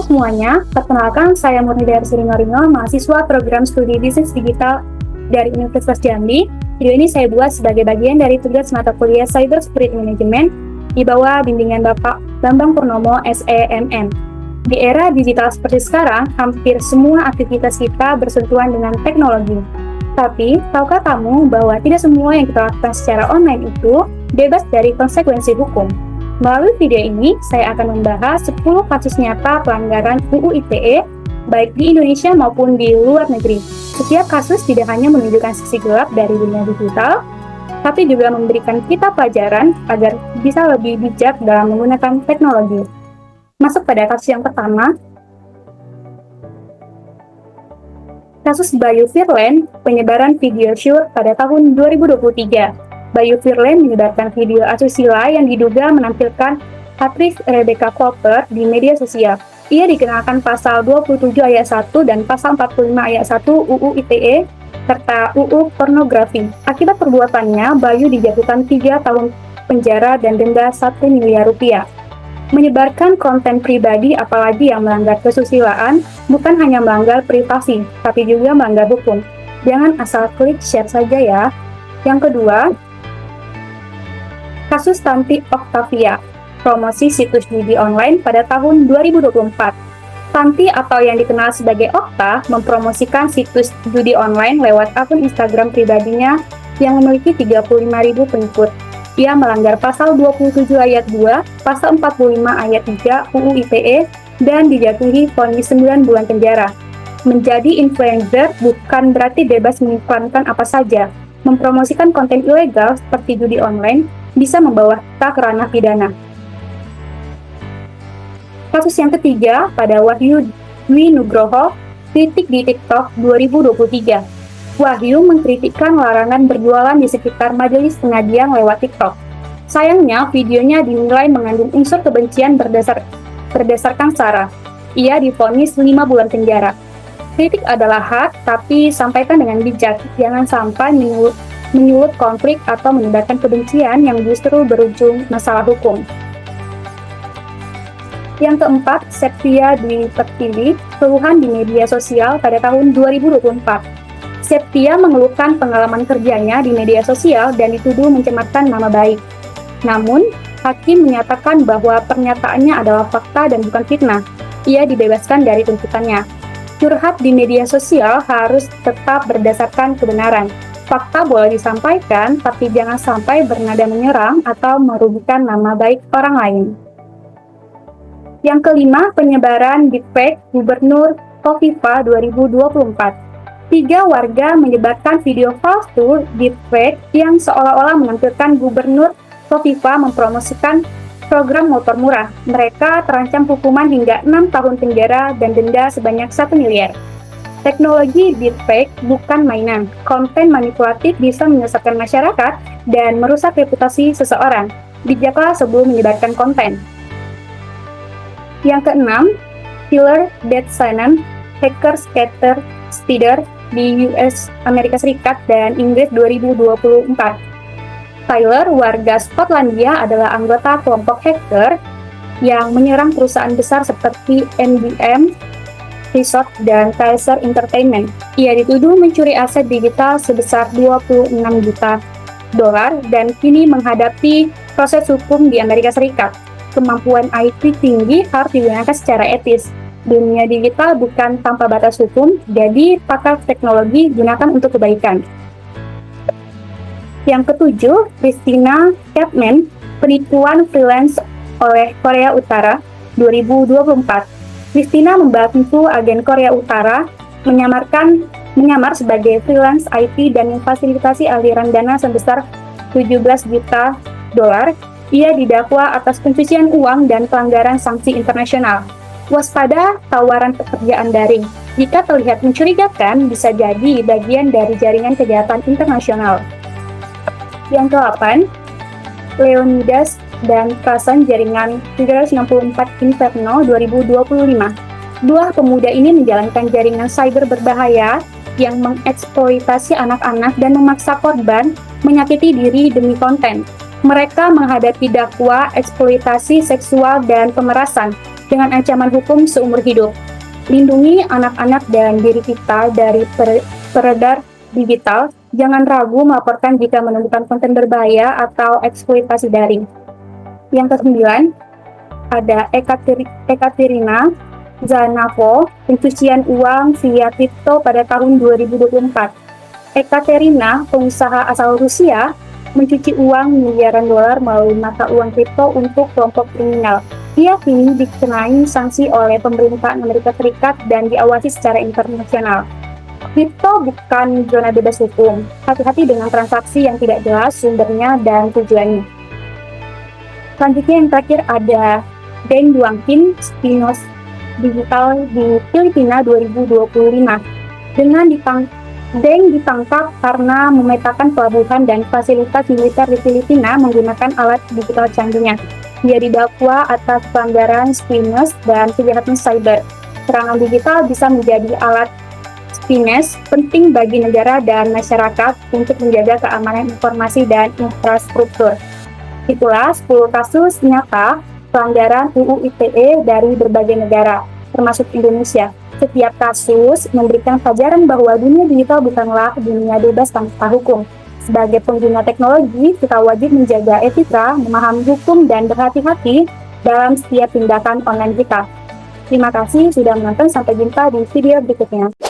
semuanya, perkenalkan saya Murni dari Ringo, mahasiswa program studi bisnis digital dari Universitas Jambi. Video ini saya buat sebagai bagian dari tugas mata kuliah Cyber Security Management di bawah bimbingan Bapak Bambang Purnomo, SEMM. Di era digital seperti sekarang, hampir semua aktivitas kita bersentuhan dengan teknologi. Tapi, tahukah kamu bahwa tidak semua yang kita lakukan secara online itu bebas dari konsekuensi hukum? Melalui video ini, saya akan membahas 10 kasus nyata pelanggaran UU ITE, baik di Indonesia maupun di luar negeri. Setiap kasus tidak hanya menunjukkan sisi gelap dari dunia digital, tapi juga memberikan kita pelajaran agar bisa lebih bijak dalam menggunakan teknologi. Masuk pada kasus yang pertama, kasus Bayu Virland, penyebaran video syur pada tahun 2023. Bayu Virland menyebarkan video asusila yang diduga menampilkan aktris Rebecca Cooper di media sosial. Ia dikenakan pasal 27 ayat 1 dan pasal 45 ayat 1 UU ITE serta UU pornografi. Akibat perbuatannya, Bayu dijatuhkan 3 tahun penjara dan denda 1 miliar rupiah. Menyebarkan konten pribadi apalagi yang melanggar kesusilaan bukan hanya melanggar privasi, tapi juga melanggar hukum. Jangan asal klik share saja ya. Yang kedua, kasus Tanti Octavia, promosi situs judi online pada tahun 2024. Tanti atau yang dikenal sebagai Okta mempromosikan situs judi online lewat akun Instagram pribadinya yang memiliki 35.000 pengikut. Ia melanggar pasal 27 ayat 2, pasal 45 ayat 3 UU ITE dan dijatuhi vonis 9 bulan penjara. Menjadi influencer bukan berarti bebas mengiklankan apa saja. Mempromosikan konten ilegal seperti judi online bisa membawa kita ke ranah pidana. Kasus yang ketiga pada Wahyu Dwi Nugroho, kritik di TikTok 2023. Wahyu mengkritikkan larangan berjualan di sekitar majelis pengajian lewat TikTok. Sayangnya, videonya dinilai mengandung unsur kebencian berdasarkan sara. Ia divonis 5 bulan penjara. Kritik adalah hak, tapi sampaikan dengan bijak. Jangan sampai menyulut konflik atau menyebarkan kebencian yang justru berujung masalah hukum. Yang keempat, Septia Dwi Pertiwi, keluhan di media sosial pada tahun 2024. Septia mengeluhkan pengalaman kerjanya di media sosial dan dituduh mencemarkan nama baik. Namun, hakim menyatakan bahwa pernyataannya adalah fakta dan bukan fitnah. Ia dibebaskan dari tuntutannya. Curhat di media sosial harus tetap berdasarkan kebenaran. Fakta boleh disampaikan, tapi jangan sampai bernada menyerang atau merugikan nama baik orang lain. Yang kelima, penyebaran deepfake Gubernur Khofifah 2024. 3 warga menyebarkan video palsu deepfake yang seolah-olah menampilkan Gubernur Khofifah mempromosikan program motor murah. Mereka terancam hukuman hingga 6 tahun penjara dan denda sebanyak 1 miliar. Teknologi deepfake bukan mainan. Konten manipulatif bisa menyesatkan masyarakat dan merusak reputasi seseorang. Bijaklah sebelum menyebarkan konten. Yang keenam, Tyler Shannon, hacker skater speeder di US, Amerika Serikat dan Inggris 2024. Tyler, warga Skotlandia, adalah anggota kelompok hacker yang menyerang perusahaan besar seperti MGM Resort dan Kaiser Entertainment. Ia dituduh mencuri aset digital sebesar 26 juta dolar dan kini menghadapi proses hukum di Amerika Serikat. Kemampuan IT tinggi harus digunakan secara etis. Dunia digital bukan tanpa batas hukum, jadi pakar teknologi gunakan untuk kebaikan. Yang ketujuh, Christina Chapman, penipuan freelance oleh Korea Utara 2024. Christina membantu agen Korea Utara menyamar sebagai freelance IT dan memfasilitasi aliran dana sebesar 17 juta dolar. Ia didakwa atas pencucian uang dan pelanggaran sanksi internasional. Waspada tawaran pekerjaan daring. Jika terlihat mencurigakan, bisa jadi bagian dari jaringan kejahatan internasional. Yang ke-8, Leonidas dan Prasan jaringan 364 Inferno 2025. Dua pemuda ini menjalankan jaringan cyber berbahaya yang mengeksploitasi anak-anak dan memaksa korban menyakiti diri demi konten. Mereka menghadapi dakwa eksploitasi seksual dan pemerasan. dengan ancaman hukum seumur hidup. Lindungi anak-anak dan diri kita dari peredar digital. Jangan ragu melaporkan jika menemukan konten berbahaya atau eksploitasi daring. Yang kesembilan, ada Ekaterina Zanavo, pencucian uang via kripto pada tahun 2024. Ekaterina, pengusaha asal Rusia, mencuci uang miliaran dolar melalui mata uang kripto untuk kelompok kriminal. Ia kini dikenai sanksi oleh pemerintah Amerika Serikat dan diawasi secara internasional. Kripto bukan zona bebas hukum. Hati-hati dengan transaksi yang tidak jelas sumbernya dan tujuannya. Selanjutnya yang terakhir ada Deng Duangkin, Spinos Digital di Filipina 2025. Deng ditangkap karena memetakan pelabuhan dan fasilitas militer di Filipina menggunakan alat digital canggihnya. Dia didakwa atas pelanggaran spionase dan kejahatan cyber. Serangan digital bisa menjadi alat spionase penting bagi negara dan masyarakat untuk menjaga keamanan informasi dan infrastruktur. Itulah 10 kasus nyata pelanggaran UU ITE dari berbagai negara, termasuk Indonesia. Setiap kasus memberikan pelajaran bahwa dunia digital bukanlah dunia bebas tanpa hukum. Sebagai pengguna teknologi, kita wajib menjaga etika, memahami hukum, dan berhati-hati dalam setiap tindakan online kita. Terima kasih sudah menonton, sampai jumpa di video berikutnya.